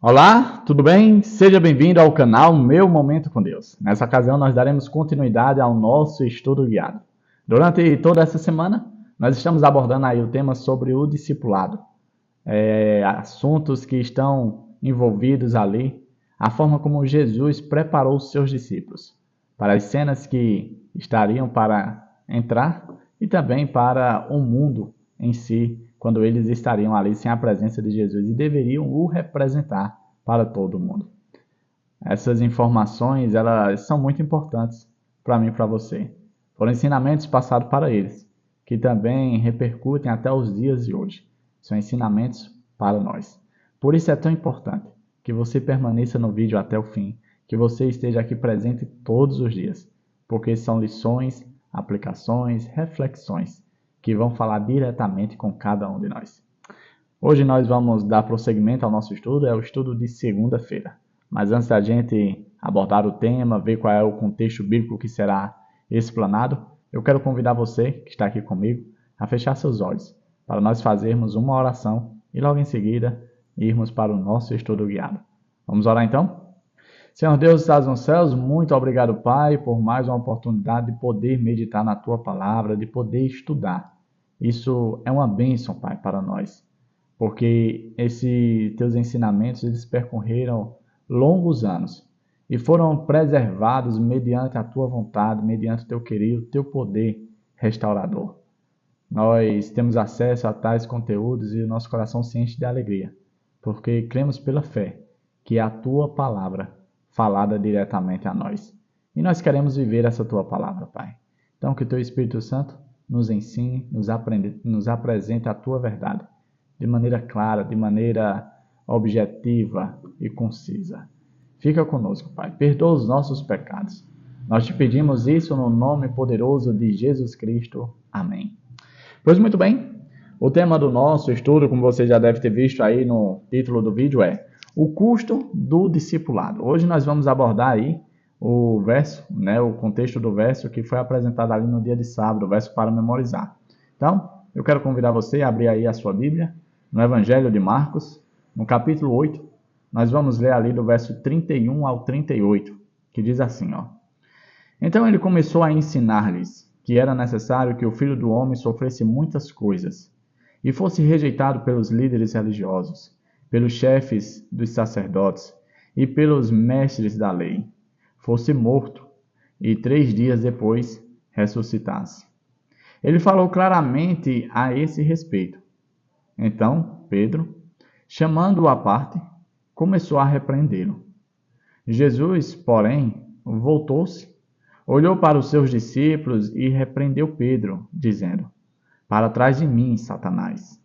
Olá, tudo bem? Seja bem-vindo ao canal Meu Momento com Deus. Nessa ocasião, nós daremos continuidade ao nosso estudo guiado. Durante toda essa semana, nós estamos abordando aí o tema sobre o discipulado, assuntos que estão envolvidos ali, a forma como Jesus preparou os seus discípulos para as cenas que estariam para entrar e também para o mundo em si, quando eles estariam ali sem a presença de Jesus e deveriam o representar para todo mundo. Essas informações, elas são muito importantes para mim e para você. Foram ensinamentos passados para eles, que também repercutem até os dias de hoje. São ensinamentos para nós. Por isso é tão importante que você permaneça no vídeo até o fim, que você esteja aqui presente todos os dias, porque são lições, aplicações, reflexões que vão falar diretamente com cada um de nós. Hoje nós vamos dar prosseguimento ao nosso estudo, é o estudo de segunda-feira. Mas antes da gente abordar o tema, ver qual é o contexto bíblico que será explanado, eu quero convidar você, que está aqui comigo, a fechar seus olhos, para nós fazermos uma oração e logo em seguida irmos para o nosso estudo guiado. Vamos orar então? Senhor Deus, estás nos céus, muito obrigado, Pai, por mais uma oportunidade de poder meditar na Tua palavra, de poder estudar. Isso é uma bênção, Pai, para nós, porque esses Teus ensinamentos, eles percorreram longos anos e foram preservados mediante a Tua vontade, mediante o Teu querer, o Teu poder restaurador. Nós temos acesso a tais conteúdos e o nosso coração se enche de alegria, porque cremos pela fé que é a Tua palavra falada diretamente a nós. E nós queremos viver essa Tua palavra, Pai. Então, que o Teu Espírito Santo nos ensine, nos apresente a Tua verdade, de maneira clara, de maneira objetiva e concisa. Fica conosco, Pai. Perdoa os nossos pecados. Nós te pedimos isso no nome poderoso de Jesus Cristo. Amém. Pois muito bem, o tema do nosso estudo, como você já deve ter visto aí no título do vídeo, é o custo do discipulado. Hoje nós vamos abordar aí o verso, o contexto do verso que foi apresentado ali no dia de sábado, o verso para memorizar. Então, eu quero convidar você a abrir aí a sua Bíblia, no Evangelho de Marcos, no capítulo 8, nós vamos ler ali do verso 31 ao 38, que diz assim, ó. Então ele começou a ensinar-lhes que era necessário que o Filho do Homem sofresse muitas coisas e fosse rejeitado pelos líderes religiosos, pelos chefes dos sacerdotes e pelos mestres da lei, fosse morto e 3 dias depois ressuscitasse. Ele falou claramente a esse respeito. Então Pedro, chamando-o à parte, começou a repreendê-lo. Jesus, porém, voltou-se, olhou para os seus discípulos e repreendeu Pedro, dizendo: Para trás de mim, Satanás.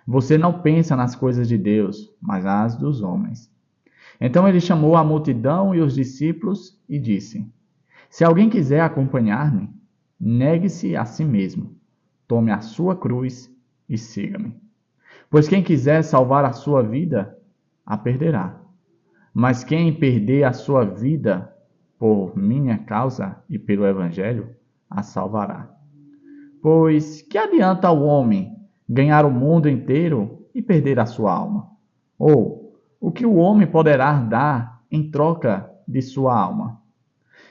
Você não pensa nas coisas de Deus, mas nas dos homens. Então ele chamou a multidão e os discípulos e disse: Se alguém quiser acompanhar-me, negue-se a si mesmo, tome a sua cruz e siga-me. Pois quem quiser salvar a sua vida, a perderá. Mas quem perder a sua vida por minha causa e pelo Evangelho, a salvará. Pois que adianta ao homem ganhar o mundo inteiro e perder a sua alma? Ou o que o homem poderá dar em troca de sua alma?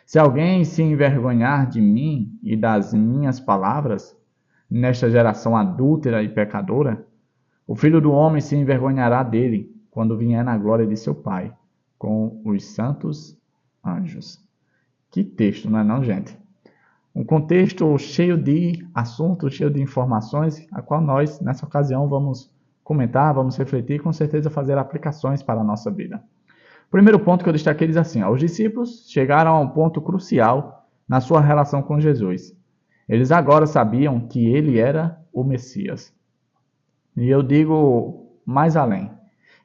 Se alguém se envergonhar de mim e das minhas palavras, nesta geração adúltera e pecadora, o Filho do Homem se envergonhará dele quando vier na glória de seu Pai, com os santos anjos. Que texto, não é não, gente? Um contexto cheio de assuntos, cheio de informações, a qual nós, nessa ocasião, vamos comentar, vamos refletir e com certeza fazer aplicações para a nossa vida. O primeiro ponto que eu destaquei diz assim, os discípulos chegaram a um ponto crucial na sua relação com Jesus. Eles agora sabiam que ele era o Messias. E eu digo mais além.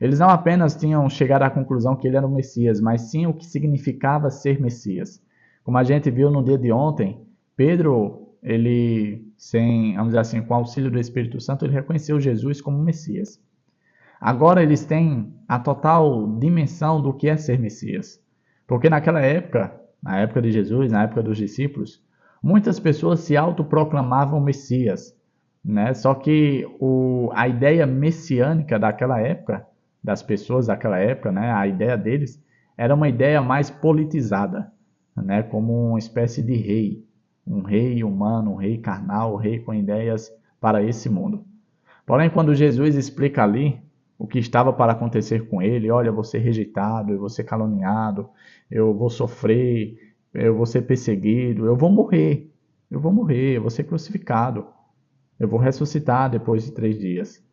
Eles não apenas tinham chegado à conclusão que ele era o Messias, mas sim o que significava ser Messias. Como a gente viu no dia de ontem, Pedro, vamos dizer assim, com o auxílio do Espírito Santo, ele reconheceu Jesus como Messias. Agora eles têm a total dimensão do que é ser Messias. Porque naquela época, na época de Jesus, na época dos discípulos, muitas pessoas se autoproclamavam Messias. Só que a ideia messiânica daquela época das pessoas daquela época, né, a ideia deles era uma ideia mais politizada, né, como uma espécie de rei, um rei humano, um rei carnal, um rei com ideias para esse mundo. Porém, quando Jesus explica ali o que estava para acontecer com ele, olha, eu vou ser rejeitado, eu vou ser caluniado, eu vou sofrer, eu vou ser perseguido, eu vou morrer, eu vou ser crucificado, eu vou ressuscitar depois de 3 dias.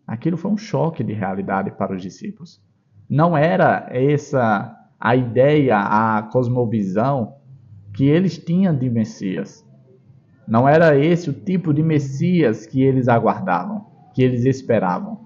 Aquilo foi um choque de realidade para os discípulos. Não era essa a ideia, a cosmovisão que eles tinham de Messias. Não era esse o tipo de Messias que eles aguardavam, que eles esperavam.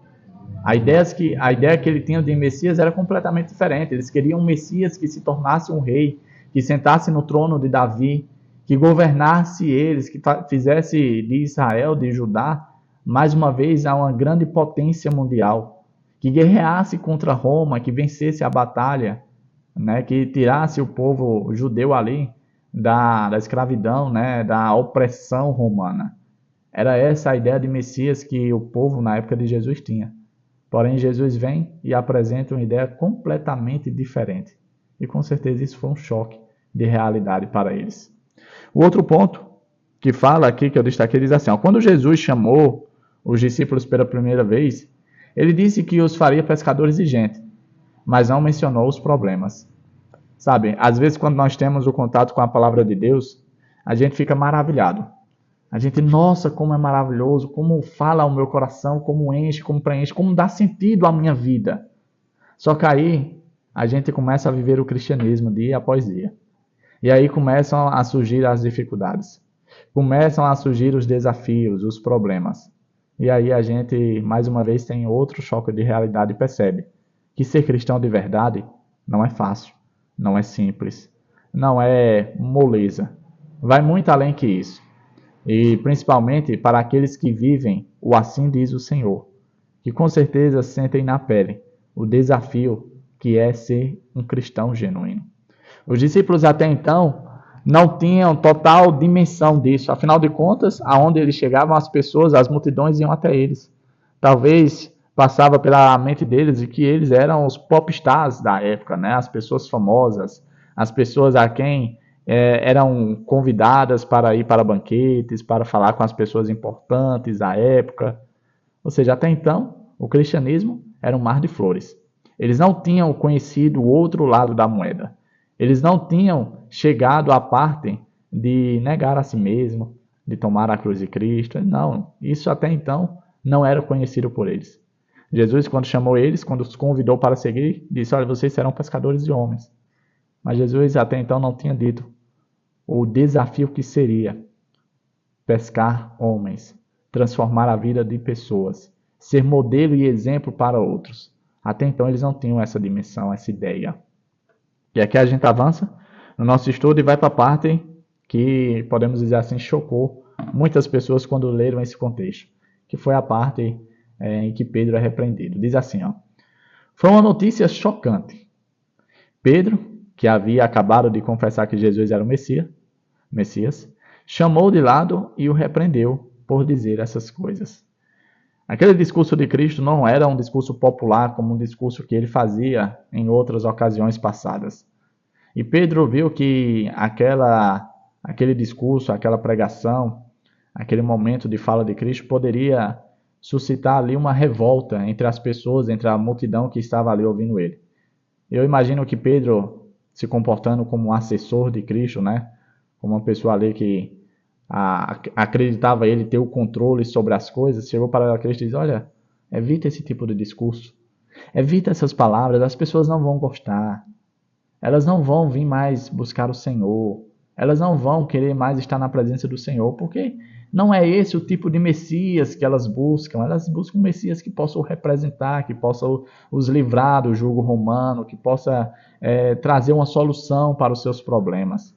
A ideia que ele tinha de Messias era completamente diferente. Eles queriam um Messias que se tornasse um rei, que sentasse no trono de Davi, que governasse eles, que fizesse de Israel, de Judá, mais uma vez a uma grande potência mundial, que guerreasse contra Roma, que vencesse a batalha, né, que tirasse o povo judeu ali da escravidão, né, da opressão romana. Era essa a ideia de Messias que o povo na época de Jesus tinha. Porém, Jesus vem e apresenta uma ideia completamente diferente. E com certeza isso foi um choque de realidade para eles. O outro ponto que fala aqui, que eu destaquei, diz assim, ó, quando Jesus chamou os discípulos pela primeira vez, ele disse que os faria pescadores de gente, mas não mencionou os problemas. Sabe, às vezes quando nós temos o contato com a palavra de Deus, a gente fica maravilhado. A gente, nossa, como é maravilhoso, como fala ao meu coração, como enche, como preenche, como dá sentido à minha vida. Só que aí a gente começa a viver o cristianismo dia após dia. E aí começam a surgir as dificuldades. Começam a surgir os desafios, os problemas. E aí a gente, mais uma vez, tem outro choque de realidade e percebe que ser cristão de verdade não é fácil, não é simples, não é moleza. Vai muito além que isso. E principalmente para aqueles que vivem o assim diz o Senhor, que com certeza sentem na pele o desafio que é ser um cristão genuíno. Os discípulos até então não tinham total dimensão disso. Afinal de contas, aonde eles chegavam, as pessoas, as multidões iam até eles. Talvez passava pela mente deles de que eles eram os popstars da época, né? As pessoas famosas, as pessoas a quem eram convidadas para ir para banquetes, para falar com as pessoas importantes da época. Ou seja, até então, o cristianismo era um mar de flores. Eles não tinham conhecido o outro lado da moeda. Eles não tinham chegado à parte de negar a si mesmo, de tomar a cruz de Cristo. Não, isso até então não era conhecido por eles. Jesus, quando chamou eles, quando os convidou para seguir, disse, olha, vocês serão pescadores de homens. Mas Jesus até então não tinha dito o desafio que seria pescar homens, transformar a vida de pessoas, ser modelo e exemplo para outros. Até então eles não tinham essa dimensão, essa ideia. E aqui a gente avança no nosso estudo e vai para a parte que, podemos dizer assim, chocou muitas pessoas quando leram esse contexto, que foi a parte em que Pedro é repreendido. Diz assim, ó, foi uma notícia chocante. Pedro, que havia acabado de confessar que Jesus era o Messias, chamou de lado e o repreendeu por dizer essas coisas. Aquele discurso de Cristo não era um discurso popular como um discurso que ele fazia em outras ocasiões passadas. E Pedro viu que aquele discurso, aquela pregação, aquele momento de fala de Cristo poderia suscitar ali uma revolta entre as pessoas, entre a multidão que estava ali ouvindo ele. Eu imagino que Pedro, se comportando como um assessor de Cristo, né? Como uma pessoa ali que acreditava ele ter o controle sobre as coisas, chegou para Cristo e disse, olha, evita esse tipo de discurso, evita essas palavras, as pessoas não vão gostar, elas não vão vir mais buscar o Senhor, elas não vão querer mais estar na presença do Senhor, porque não é esse o tipo de Messias que elas buscam um Messias que possa o representar, que possa os livrar do jugo romano, que possa trazer uma solução para os seus problemas.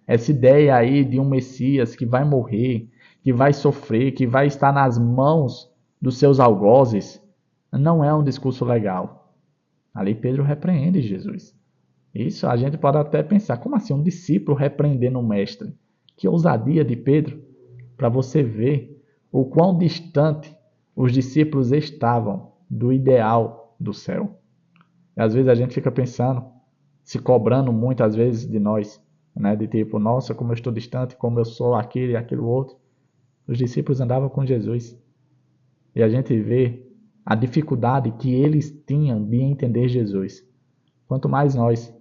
Essa ideia aí de um Messias que vai morrer, que vai sofrer, que vai estar nas mãos dos seus algozes, não é um discurso legal. Ali Pedro repreende Jesus. Isso a gente pode até pensar, como assim um discípulo repreendendo um mestre? Que ousadia de Pedro, para você ver o quão distante os discípulos estavam do ideal do céu. E às vezes a gente fica pensando, se cobrando muitas vezes de nós, né? De tipo, nossa, como eu estou distante, como eu sou aquilo e aquilo outro. Os discípulos andavam com Jesus. E a gente vê a dificuldade que eles tinham de entender Jesus. Quanto mais nós,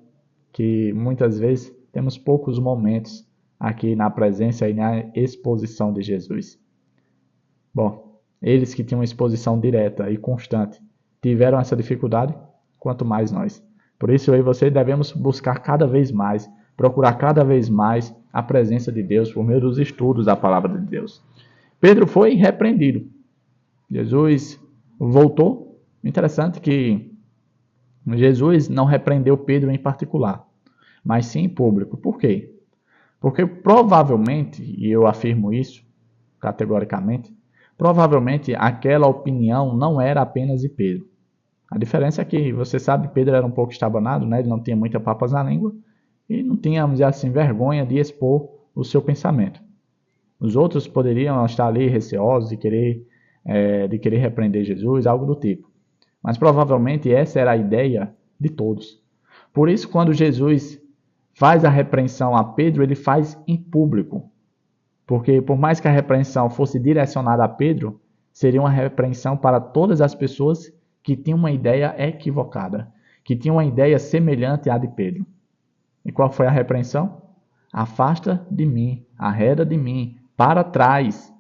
que muitas vezes temos poucos momentos aqui na presença e na exposição de Jesus. Bom, eles que tinham uma exposição direta e constante tiveram essa dificuldade, quanto mais nós. Por isso eu e você devemos buscar cada vez mais, procurar cada vez mais a presença de Deus por meio dos estudos da palavra de Deus. Pedro foi repreendido. Jesus voltou. Interessante que Jesus não repreendeu Pedro em particular, mas sim em público. Por quê? Porque provavelmente, e eu afirmo isso categoricamente, provavelmente aquela opinião não era apenas de Pedro. A diferença é que, você sabe, Pedro era um pouco estabanado, né? Ele não tinha muitas papas na língua e não tinha, vamos dizer assim, vergonha de expor o seu pensamento. Os outros poderiam estar ali receosos de querer repreender Jesus, algo do tipo. Mas provavelmente essa era a ideia de todos. Por isso, quando Jesus faz a repreensão a Pedro, ele faz em público. Porque por mais que a repreensão fosse direcionada a Pedro, seria uma repreensão para todas as pessoas que tinham uma ideia equivocada, que tinham uma ideia semelhante à de Pedro. E qual foi a repreensão? Afasta de mim, arreda de mim, para trás.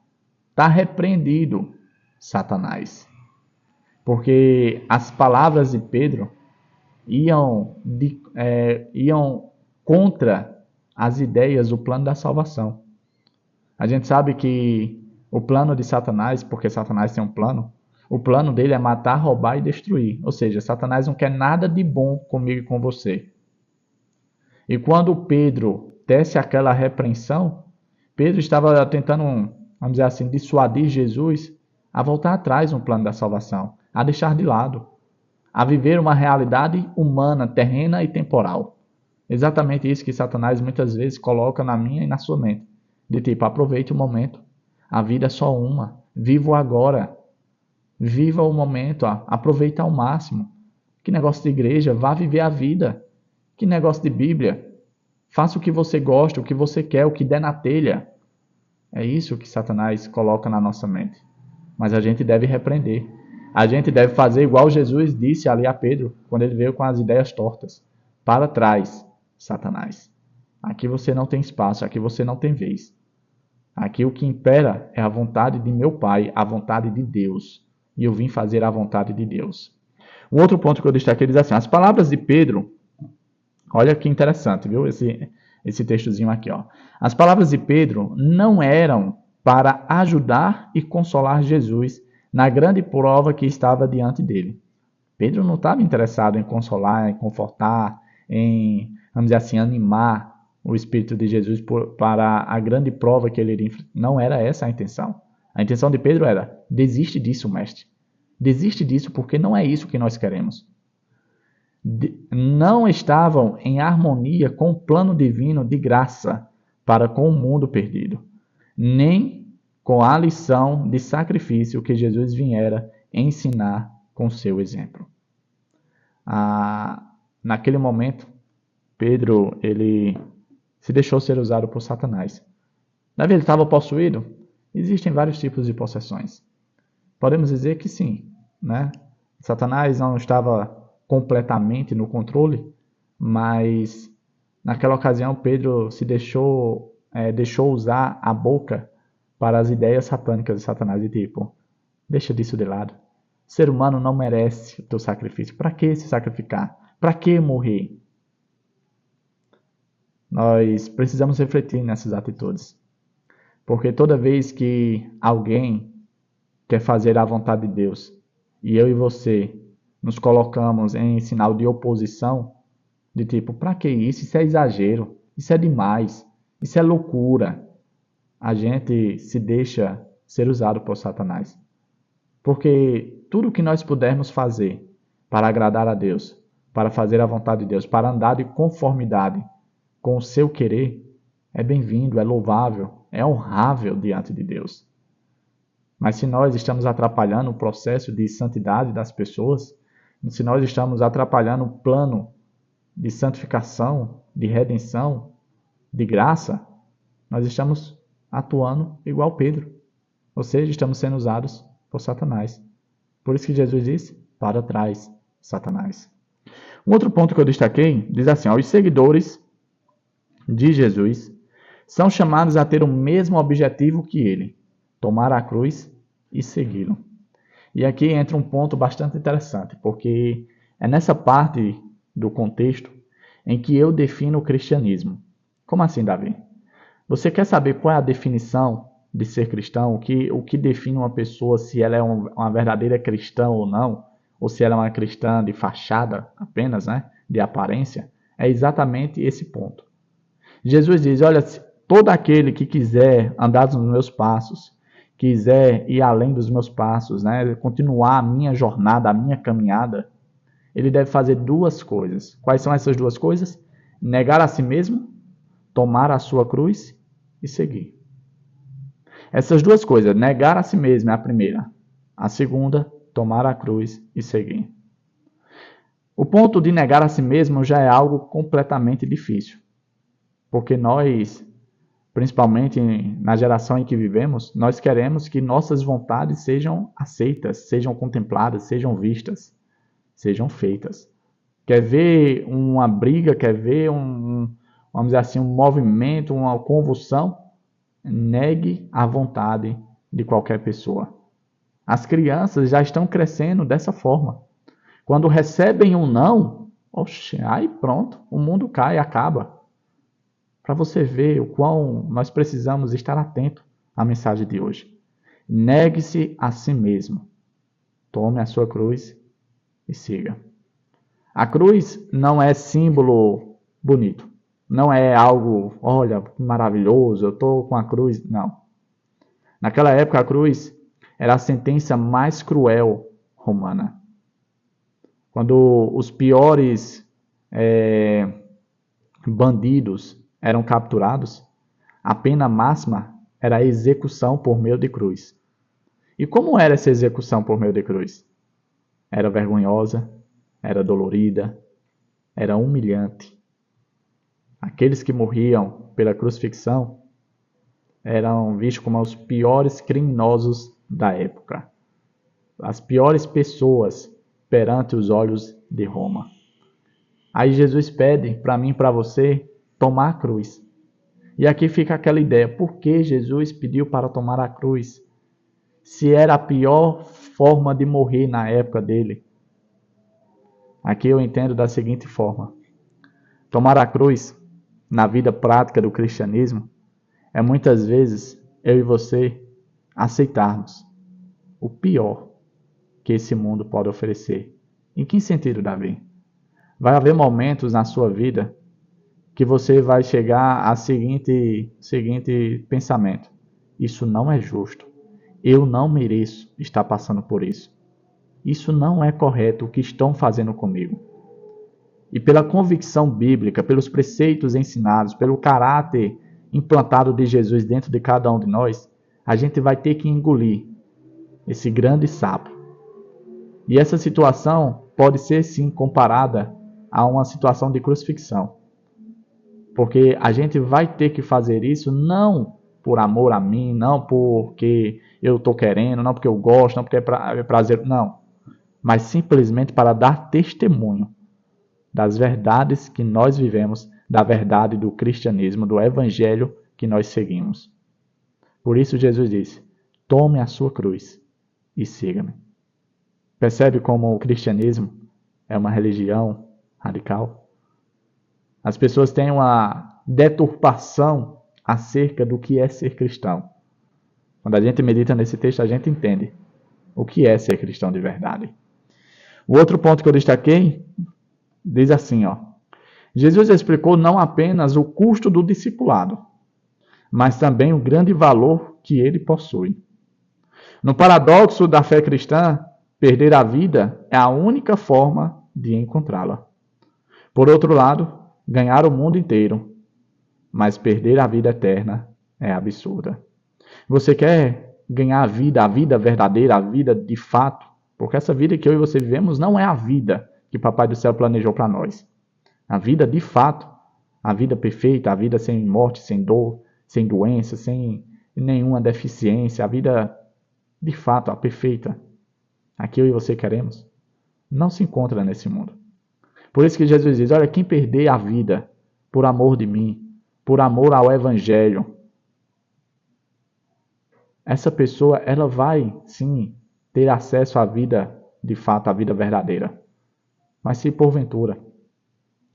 Está repreendido, Satanás. Porque as palavras de Pedro iam contra as ideias do plano da salvação. A gente sabe que o plano de Satanás, porque Satanás tem um plano, o plano dele é matar, roubar e destruir. Ou seja, Satanás não quer nada de bom comigo e com você. E quando Pedro tece aquela repreensão, Pedro estava tentando, vamos dizer assim, dissuadir Jesus a voltar atrás no plano da salvação, a deixar de lado, a viver uma realidade humana, terrena e temporal. Exatamente isso que Satanás muitas vezes coloca na minha e na sua mente. De tipo, aproveite o momento. A vida é só uma. Viva o agora. Viva o momento. Aproveita ao máximo. Que negócio de igreja? Vá viver a vida. Que negócio de Bíblia? Faça o que você gosta, o que você quer, o que der na telha. É isso que Satanás coloca na nossa mente. Mas a gente deve repreender. A gente deve fazer igual Jesus disse ali a Pedro, quando ele veio com as ideias tortas. Para trás, Satanás. Aqui você não tem espaço, aqui você não tem vez. Aqui o que impera é a vontade de meu Pai, a vontade de Deus. E eu vim fazer a vontade de Deus. Um outro ponto que eu destaquei diz assim, as palavras de Pedro, olha que interessante, viu? Esse textozinho aqui, ó. As palavras de Pedro não eram para ajudar e consolar Jesus na grande prova que estava diante dele. Pedro não estava interessado em consolar, em confortar, em, vamos dizer assim, animar o Espírito de Jesus para a grande prova que ele iria enfrentar. Não era essa a intenção. A intenção de Pedro era, desiste disso, mestre. Desiste disso porque não é isso que nós queremos. Não estavam em harmonia com o plano divino de graça para com o mundo perdido, nem com a lição de sacrifício que Jesus viera ensinar com seu exemplo. Naquele momento, Pedro ele se deixou ser usado por Satanás. Davi ele estava possuído? Existem vários tipos de possessões. Podemos dizer que sim, né? Satanás não estava completamente no controle, mas naquela ocasião Pedro se deixou usar a boca para as ideias satânicas de Satanás, de tipo, deixa disso de lado. O ser humano não merece o teu sacrifício. Para que se sacrificar? Para que morrer? Nós precisamos refletir nessas atitudes. Porque toda vez que alguém quer fazer a vontade de Deus, e eu e você nos colocamos em sinal de oposição, de tipo, para que isso? Isso é exagero, isso é demais, isso é loucura. A gente se deixa ser usado por Satanás. Porque tudo que nós pudermos fazer para agradar a Deus, para fazer a vontade de Deus, para andar de conformidade com o seu querer, é bem-vindo, é louvável, é honrável diante de Deus. Mas se nós estamos atrapalhando o processo de santidade das pessoas, se nós estamos atrapalhando o plano de santificação, de redenção, de graça, nós estamos atuando igual Pedro. Ou seja, estamos sendo usados por Satanás. Por isso que Jesus disse, para trás, Satanás. Um outro ponto que eu destaquei, diz assim, os seguidores de Jesus são chamados a ter o mesmo objetivo que ele, tomar a cruz e segui-lo. E aqui entra um ponto bastante interessante, porque é nessa parte do contexto em que eu defino o cristianismo. Como assim, Davi? Você quer saber qual é a definição de ser cristão? O que define uma pessoa, se ela é uma verdadeira cristã ou não? Ou se ela é uma cristã de fachada apenas, né? De aparência? É exatamente esse ponto. Jesus diz, olha, todo aquele que quiser andar nos meus passos, quiser ir além dos meus passos, né? Continuar a minha jornada, a minha caminhada, ele deve fazer duas coisas. Quais são essas duas coisas? Negar a si mesmo, tomar a sua cruz e seguir. Essas duas coisas, negar a si mesmo é a primeira. A segunda, tomar a cruz e seguir. O ponto de negar a si mesmo já é algo completamente difícil. Porque nós, principalmente na geração em que vivemos, nós queremos que nossas vontades sejam aceitas, sejam contempladas, sejam vistas, sejam feitas. Quer ver uma briga, quer ver vamos dizer assim, um movimento, uma convulsão? Negue a vontade de qualquer pessoa. As crianças já estão crescendo dessa forma. Quando recebem um não, oxe, aí pronto, o mundo cai, acaba. Para você ver o quão nós precisamos estar atento à mensagem de hoje. Negue-se a si mesmo. Tome a sua cruz e siga. A cruz não é símbolo bonito. Não é algo, olha, maravilhoso, eu estou com a cruz. Não. Naquela época, a cruz era a sentença mais cruel romana. Quando os piores bandidos eram capturados, a pena máxima era a execução por meio de cruz. E como era essa execução por meio de cruz? Era vergonhosa, era dolorida, era humilhante. Aqueles que morriam pela crucifixão eram vistos como os piores criminosos da época. As piores pessoas perante os olhos de Roma. Aí Jesus pede para mim e para você tomar a cruz. E aqui fica aquela ideia, por que Jesus pediu para tomar a cruz? Se era a pior forma de morrer na época dele. Aqui eu entendo da seguinte forma. Tomar a cruz, na vida prática do cristianismo, é muitas vezes eu e você aceitarmos o pior que esse mundo pode oferecer. Em que sentido, Davi? Vai haver momentos na sua vida que você vai chegar a seguinte pensamento. Isso não é justo. Eu não mereço estar passando por isso. Isso não é correto o que estão fazendo comigo. E pela convicção bíblica, pelos preceitos ensinados, pelo caráter implantado de Jesus dentro de cada um de nós, a gente vai ter que engolir esse grande sapo. E essa situação pode ser sim comparada a uma situação de crucifixão. Porque a gente vai ter que fazer isso não por amor a mim, não porque eu estou querendo, não porque eu gosto, não porque é prazer, não. Mas simplesmente para dar testemunho das verdades que nós vivemos, da verdade do cristianismo, do evangelho que nós seguimos. Por isso Jesus disse, tome a sua cruz e siga-me. Percebe como o cristianismo é uma religião radical? As pessoas têm uma deturpação acerca do que é ser cristão. Quando a gente medita nesse texto, a gente entende o que é ser cristão de verdade. O outro ponto que eu destaquei diz assim, Jesus explicou não apenas o custo do discipulado, mas também o grande valor que ele possui. No paradoxo da fé cristã, perder a vida é a única forma de encontrá-la. Por outro lado, ganhar o mundo inteiro, mas perder a vida eterna é absurda. Você quer ganhar a vida verdadeira, a vida de fato? Porque essa vida que eu e você vivemos não é a vida que Papai do Céu planejou para nós. A vida de fato, a vida perfeita, a vida sem morte, sem dor, sem doença, sem nenhuma deficiência, a vida de fato, a perfeita, a que eu e você queremos, não se encontra nesse mundo. Por isso que Jesus diz, olha, quem perder a vida por amor de mim, por amor ao Evangelho, essa pessoa, ela vai, sim, ter acesso à vida, de fato, à vida verdadeira. Mas se porventura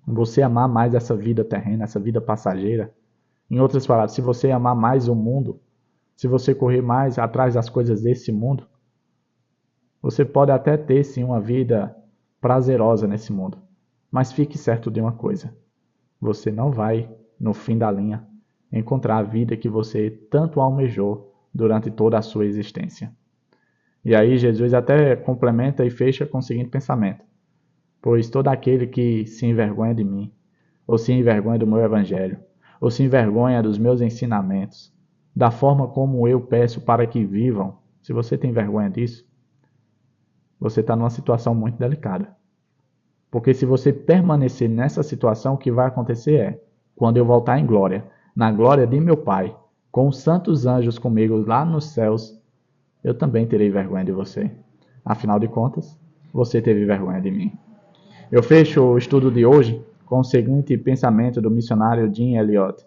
você amar mais essa vida terrena, essa vida passageira, em outras palavras, se você amar mais o mundo, se você correr mais atrás das coisas desse mundo, você pode até ter, sim, uma vida prazerosa nesse mundo. Mas fique certo de uma coisa, você não vai, no fim da linha, encontrar a vida que você tanto almejou durante toda a sua existência. E aí Jesus até complementa e fecha com o seguinte pensamento: pois todo aquele que se envergonha de mim, ou se envergonha do meu evangelho, ou se envergonha dos meus ensinamentos, da forma como eu peço para que vivam, se você tem vergonha disso, você está numa situação muito delicada. Porque se você permanecer nessa situação, o que vai acontecer é, quando eu voltar em glória, na glória de meu Pai, com os santos anjos comigo lá nos céus, eu também terei vergonha de você. Afinal de contas, você teve vergonha de mim. Eu fecho o estudo de hoje com o seguinte pensamento do missionário Jim Elliot.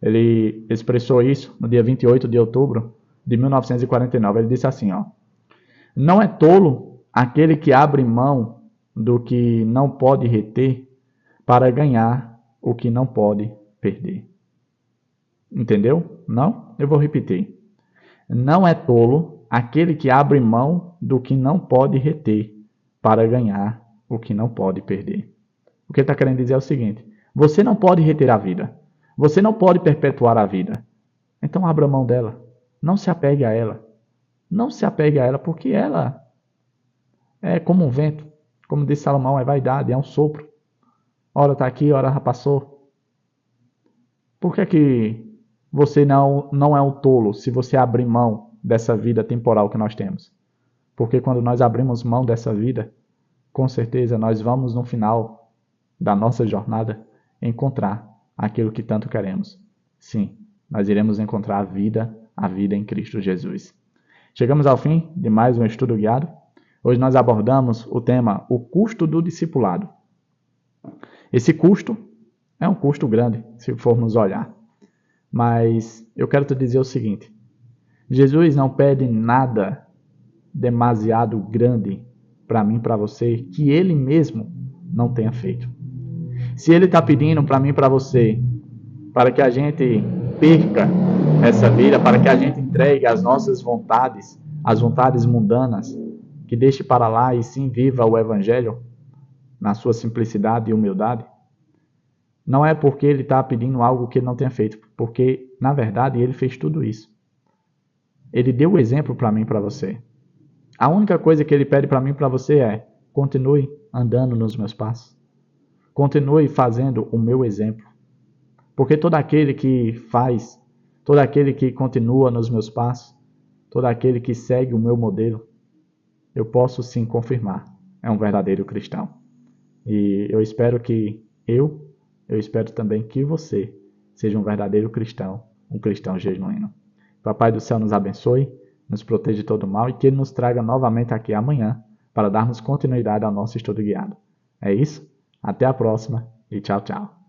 Ele expressou isso no dia 28 de outubro de 1949. Ele disse assim, não é tolo aquele que abre mão do que não pode reter para ganhar o que não pode perder. Entendeu? Não? Eu vou repetir. Não é tolo aquele que abre mão do que não pode reter para ganhar o que não pode perder. O que ele está querendo dizer é o seguinte: você não pode reter a vida. Você não pode perpetuar a vida. Então abra mão dela. Não se apegue a ela. Não se apegue a ela, porque ela é como um vento. Como disse Salomão, é vaidade, é um sopro. Ora está aqui, ora já passou. Por que você não é um tolo se você abrir mão dessa vida temporal que nós temos? Porque quando nós abrimos mão dessa vida, com certeza nós vamos no final da nossa jornada encontrar aquilo que tanto queremos. Sim, nós iremos encontrar a vida em Cristo Jesus. Chegamos ao fim de mais um estudo guiado. Hoje nós abordamos o tema, o custo do discipulado. Esse custo é um custo grande, se formos olhar. Mas eu quero te dizer o seguinte: Jesus não pede nada demasiado grande para mim e para você que Ele mesmo não tenha feito. Se Ele está pedindo para mim e para você, para que a gente perca essa vida, para que a gente entregue as nossas vontades, as vontades mundanas, que deixe para lá e sim viva o Evangelho na sua simplicidade e humildade, não é porque Ele está pedindo algo que Ele não tenha feito, porque, na verdade, Ele fez tudo isso. Ele deu o exemplo para mim e para você. A única coisa que Ele pede para mim e para você é: continue andando nos meus passos. Continue fazendo o meu exemplo. Porque todo aquele que faz, todo aquele que continua nos meus passos, todo aquele que segue o meu modelo, eu posso sim confirmar, é um verdadeiro cristão. E eu espero que eu espero também que você seja um verdadeiro cristão, um cristão genuíno. Papai do céu nos abençoe, nos proteja de todo mal e que Ele nos traga novamente aqui amanhã para darmos continuidade ao nosso estudo guiado. É isso? Até a próxima e tchau, tchau.